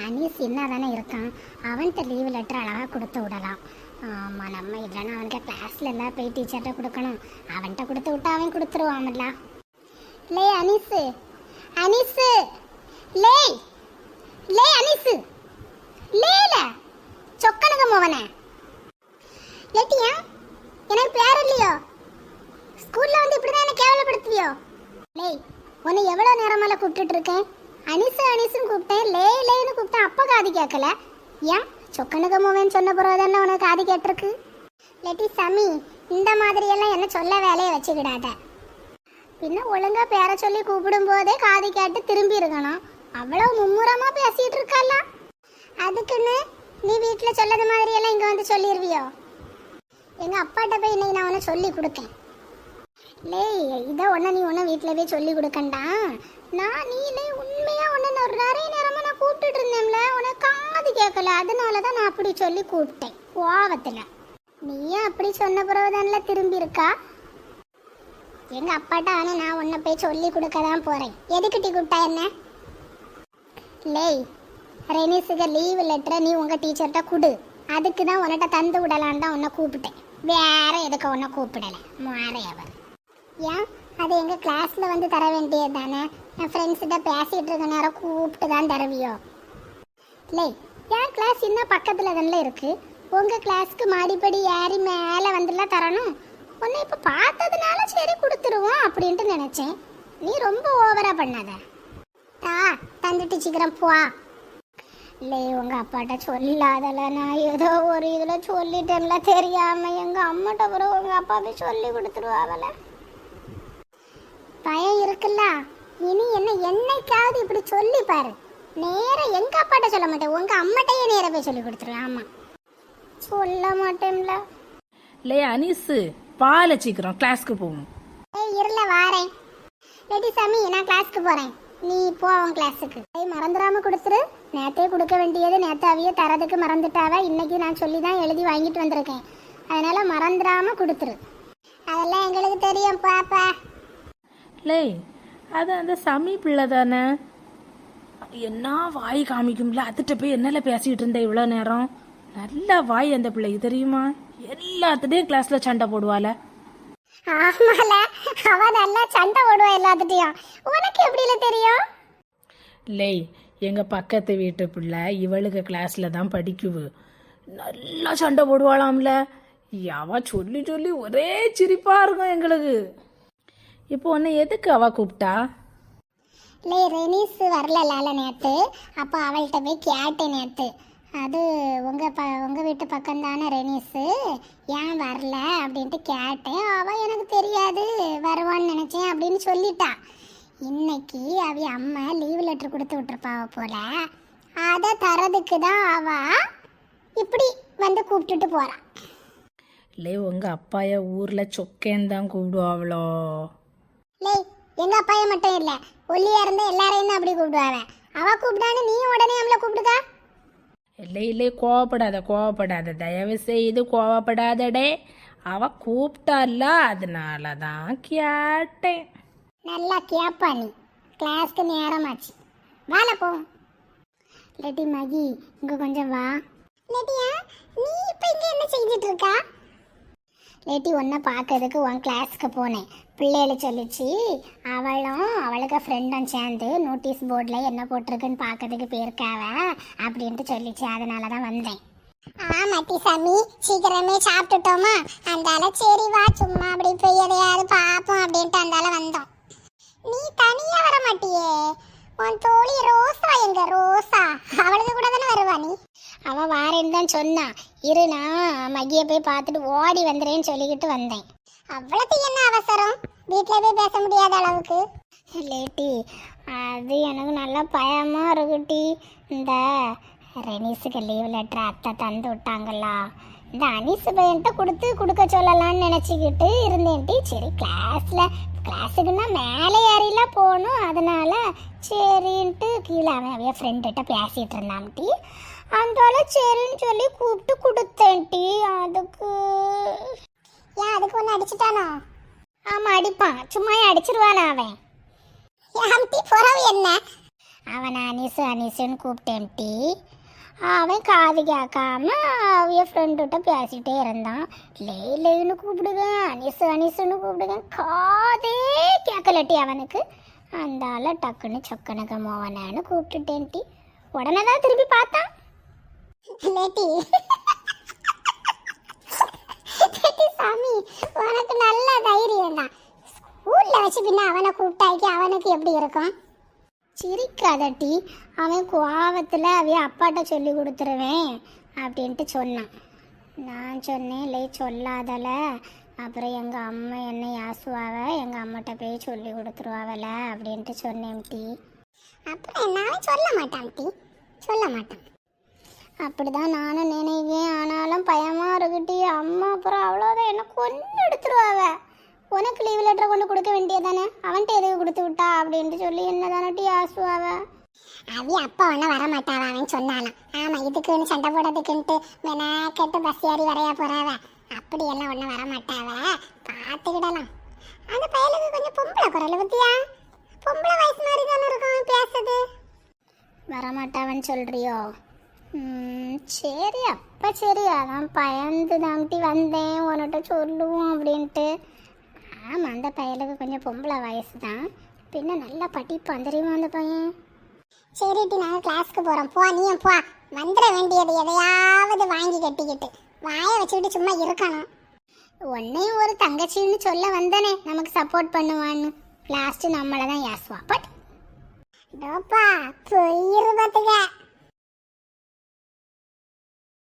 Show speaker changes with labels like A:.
A: அனீஸ் என்ன தானே இருக்கான், அவன்கிட்ட லீவ் லெட்டர் அழகாக கொடுத்து விடலாம். ஆமாம், நம்ம இல்லைன்னா அவனுக்கு கிளாஸ்ல எல்லாம் போய் டீச்சர்கிட்ட கொடுக்கணும். அவன்கிட்ட கொடுத்து விட்டா அவன் கொடுத்துருவான்ல. லே அனீஸு, அனீஸு, லே லே அனீஸு, லேல சொக்கனுங்க மோவனே லேட்டியா, எனக்கு பேர் இல்லையோ, ஸ்கூல்ல வந்து இப்படிதான் என்ன கேவலப்படுத்துவியோ? லே, உன்னை எவ்வளோ நேரமால கூப்பிட்டுட்டு இருக்கேன். அனீஸு அனீஸுன்னு கூப்பிட்டேன், லே லேன்னு கூப்பிட்டேன், அப்போ காது கேட்கல. ஏன் சொக்கனுங்க மோவன் சொன்ன பிறகு தானே உனக்கு காது கேட்டிருக்கு. லேட்டி சமி, இந்த மாதிரியெல்லாம் என்ன சொல்ல வேலையை வச்சுக்கிடாத. பின்ன ஒழுங்கா பேர சொல்லி கூப்பிடும் போதே காது கேட்டு திரும்பி இருக்கணும். அவ்வளவு மும்முரமா பேசிட்டு இருக்கல, அதுக்குன்னு நீ வீட்டுல சொல்லது மாதிரி எல்லாம் இங்க வந்து சொல்லிடுவியோ? எங்க அப்பாட்ட போய் இன்னைக்கு நான் உன்னை சொல்லி கொடுக்கேன். லே, இதை ஒன்ன நீ ஒன்னும் வீட்டுல போய் சொல்லி கொடுக்கண்டா. நீ உண்மையா ஒன்னு நிறைய நேரமா நான் கூப்பிட்டுட்டு இருந்தேன்ல, உனக்கு காது கேட்கல, அதனாலதான் நான் அப்படி சொல்லி கூப்பிட்டேன் கோவத்துல. நீயும் அப்படி சொன்ன பிறகுதான்ல திரும்பி இருக்கா. எங்க அப்பாட்ட ஆனா நான் உன்னை போய் சொல்லி கொடுக்க தான் போறேன். எதுக்கு டீ கூப்பிட்டா என்ன? லேய், ரெனிஸுக்கு லீவ் லெட்டரை நீ உங்க டீச்சர்கிட்ட கொடு. அதுக்கு தான் உன்கிட்ட தந்து விடலான்னு தான் உன்னை கூப்பிட்டேன், வேற எதுக்கு உன்னை கூப்பிடல. மாறையவர் ஏன் அது எங்க கிளாஸ்ல வந்து தர வேண்டியது தானே? என் ஃப்ரெண்ட்ஸ்கிட்ட பேசிட்டு இருக்க நேரம் கூப்பிட்டு தான் தருவியோ? லே, என் கிளாஸ் இன்னும் பக்கத்துல தானே இருக்கு. உங்க கிளாஸ்க்கு மாடிப்படி ஏறி மேலே வந்துலாம் தரணும். உன்னை இப்போ பார்த்ததுனால சரி கொடுத்துருவோம் அப்படின்ட்டு நினைச்சேன். நீ ரொம்ப ஓவரா பண்ணாத. தந்துட்டு சீக்கிரம் போ. இல்லை, உங்க அப்பாட்ட சொல்லாதல, நான் ஏதோ ஒரு இதுல சொல்லிட்டேன்ல தெரியாம. எங்க அம்மாட்ட பிறகு உங்க அப்பா போய் சொல்லி கொடுத்துருவாங்கல. பயம் இருக்குல்ல. இனி என்னைக்காவது இப்படி சொல்லி பாரு. நேர எங்க அப்பாட்ட சொல்ல மாட்டேன், உங்க அம்மாட்டையே நேர போய் சொல்லி கொடுத்துருவேன். ஆமா, சொல்ல மாட்டேன்ல.
B: லே அனீஸு, பால சீக்கிரம் கிளாஸ்க்கு போகணும்.
A: இருல வாரேன். ரெடி சாமி, நான் கிளாஸ்க்கு போறேன், நீ போ அவன் கிளாஸுக்கு. மறந்துடாம கொடுத்துரு. நேத்தே கொடுக்க வேண்டியது நேத்தாவியே தரதுக்கு மறந்துட்டாவ. இன்னைக்கு நான் சொல்லி தான் எழுதி வாங்கிட்டு வந்திருக்கேன், அதனால மறந்துடாம கொடுத்துரு. அதெல்லாம் எங்களுக்கு தெரியும் பாப்பா.
B: லே, அது அந்த சமி பிள்ளை தானே, என்ன வாய் காமிக்கும்ல, அதுகிட்ட போய் என்னால பேசிட்டு இருந்த இவ்வளோ நேரம். நல்ல வாய் அந்த பிள்ளைக்கு தெரியுமா, எல்லாத்துட்டையும் கிளாஸ்ல சண்டை போடுவாள.
A: ஆமால, அவ நல்லா சண்டை போடுவா எல்லாத்துட்டையும். உனக்கு எப்படில தெரியும்?
B: லே, எங்க பக்கத்து வீட்டு பிள்ளை இவளுக்கு கிளாஸ்ல தான் படிக்குவு, நல்லா சண்டை போடுவாளாம்ல. அவ சொல்லி சொல்லி ஒரே சிரிப்பா இருக்கும் எங்களுக்கு. இப்போ உன்னை எதுக்கு அவ கூப்பிட்டா?
A: லே, ரெனிஸ் வரல நேத்து, அப்போ அவள்கிட்ட போய் கேட்டேன் நேத்து. அது உங்க வீட்டு பக்கம் தானே ரெனிஸு, ஏன் வரல அப்படின்ட்டு கேட்டேன். அவள் எனக்கு தெரியாது, வருவான்னு நினச்சேன் அப்படின்னு சொல்லிட்டா. இன்னைக்கு அவ அம்மா லீவ் லெட்டர் கொடுத்து விட்டுருப்பாவ போல, அதை தரதுக்கு தான் அவ இப்படி வந்து கூப்பிட்டுட்டு போறான்.
B: லே, உங்க அப்பாய ஊர்ல சொக்கேன்னு தான் கூப்பிடுவாவளோ?
A: லே, எங்க அப்பாய மட்டும் இல்ல, ஒல்லியா இருந்த எல்லாரையும் தான் அப்படி கூப்பிடுவாவ. அவ கூப்பிட்டான்னு நீ உடனே அவளை கூப்பிடுதா?
B: இல்லை, கோவப்படாத, தயவு செய்து கோவப்படாதடே. அவ கூப்பிட்டால, அதனால தான் கேட்டேன்.
A: நல்லா கேப்பா நீ. கிளாஸ்க்கு நேரமாச்சு, வாழ போ. லெட்டி மகி, இங்க கொஞ்சம் வா. லெட்டியா, நீ இப்ப இங்க என்ன செஞ்சிட்டு இருக்கா? லேட்டி, ஒன்றை பார்க்கறதுக்கு உன் கிளாஸ்க்கு போனேன். பிள்ளைகள் சொல்லிச்சு, அவளுக்கு ஃப்ரெண்டும் சேர்ந்து நோட்டீஸ் போர்டில் என்ன போட்டிருக்குன்னு பார்க்கறதுக்கு போயிருக்காவ அப்படின்ட்டு சொல்லிச்சு, அதனால தான் வந்தேன். ஆமாட்டி சாமி, சீக்கிரமே சாப்பிட்டுட்டோமா, அந்தால சரி வா சும்மா அப்படி போய் எதையாவது பார்ப்போம் அப்படின்ட்டு அந்தால வந்தோம். நீ தனியாக வர மாட்டியே, உன் தோழி ரோசா எங்க? ரோசா அவளுக்கு கூட தானே வருவா நீ? அவன் வாரேன்னு தான் சொன்னான். இருனா மகியை போய் பார்த்துட்டு ஓடி வந்துடுறேன்னு சொல்லிக்கிட்டு வந்தேன். அவ்வளோக்கு என்ன அவசரம், வீட்டில் போய் பேச முடியாத அளவுக்கு? லேட்டி, அது எனக்கு நல்லா பயமாக இருக்குட்டி. இந்த ரெனிஸுக்கு லீவ் லெட்டர் அத்தை தந்து விட்டாங்களா, இந்த அனீஸ் பையன்ட்ட கொடுக்க சொல்லலாம்னு நினச்சிக்கிட்டு இருந்தேன்ட்டி. சரி, கிளாஸுக்குன்னா மேலே ஏறிலாம் போகணும், அதனால சரின்ட்டு கீழே அவன் ஃப்ரெண்டுகிட்ட பேசிகிட்டு இருந்தான்ட்டி. அந்தால சரின்னு சொல்லி கூப்பிட்டு கொடுத்தேன்ட்டி. அதுக்கு ஒன்று அடிச்சுட்டானோ? ஆமாம், அடிப்பான், சும்மா அடிச்சிருவானா அவன். ஏம்டி புறவு என்ன? அவனை அனிசு அனிசுன்னு கூப்பிட்டேன் டி. அவன் காது கேட்காம அவைய ஃப்ரெண்டுகிட்ட பேசிகிட்டே இருந்தான். லேன்னு கூப்பிடுங்க, அனிசு அனிசுன்னு கூப்பிடுங்க, காதே கேட்கலட்டி அவனுக்கு. அந்த ஆளை டக்குன்னு சொக்கனுக்கு மோவனன்னு கூப்பிட்டுட்டேன் டி. உடனே தான் திருப்பி பார்த்தான். லேட்டி சாமி, உனக்கு நல்ல தைரியம் தான். ஸ்கூலில் வச்சு பின்ன அவனை கூப்பிட்டாக்கி அவனுக்கு எப்படி இருக்கும்? சிரிக்காதட்டி, அவன் கோவத்தில் அவைய அப்பாட்ட சொல்லி கொடுத்துருவேன் அப்படின்ட்டு சொன்னான். நான் சொன்னேன், இல்லை சொல்லாதல, அப்புறம் எங்கள் அம்மா என்ன யாசுவாவ, எங்கள் அம்மாட்ட போய் சொல்லி கொடுத்துருவாவல அப்படின்ட்டு சொன்னேன் டி. அப்புறம் என்னாலும் சொல்ல மாட்டான் டி, சொல்ல மாட்டான். அப்படிதான் நானும் நினைவேன். ஆனாலும் பயமாக இருக்குட்டி. அம்மா அப்புறம் அவ்வளோதான் என்ன கொண்டு எடுத்துருவாவ. உனக்கு லீவ் லெட்டரை கொண்டு கொடுக்க வேண்டியதானே, அவன்கிட்ட எதுக்கு கொடுத்து விட்டா அப்படின்ட்டு சொல்லி என்ன தானட்டி ஆசுவாவ. அவி அப்பா ஒன்றும் வர மாட்டாவ, அவன் சொன்னாலாம். ஆமாம், இதுக்குன்னு சண்டை போடுறதுக்குன்ட்டு வேணா கேட்டு பஸ் ஏறி வரையா போறாவ. அப்படியெல்லாம் ஒன்றும் வர மாட்டாவ, பார்த்துக்கிடலாம். அந்த பையனுக்கு கொஞ்சம் பொம்பளை குரல் பத்தியா, பொம்பளை வயசு மாதிரி தானே இருக்கும் பேசுது. வரமாட்டாவன்னு சொல்றியோ? சரி, அப்போ சரி. அதான் பயந்து தாங்கிட்டு வந்தேன் உன்கிட்ட சொல்லுவோம் அப்படின்ட்டு. ஆமாம், அந்த பையனுக்கு கொஞ்சம் பொம்பளை வயசு தான், பின்ன நல்லா படிப்பான் தெரியுமா அந்த பையன். சரிட்டி, நாங்கள் கிளாஸ்க்கு போகிறோம், போ நீயும் போ. வந்துட வேண்டியது எதையாவது வாங்கி கட்டிக்கிட்டு வாயை வச்சுக்கிட்டு சும்மா இருக்கணும். உன்னையும் ஒரு தங்கச்சின்னு சொல்ல வந்தனே, நமக்கு சப்போர்ட் பண்ணுவான்னு. லாஸ்ட்டு நம்மளை தான் யாசுவா. பட் டோப்பா போயிரு பார்த்துக்க.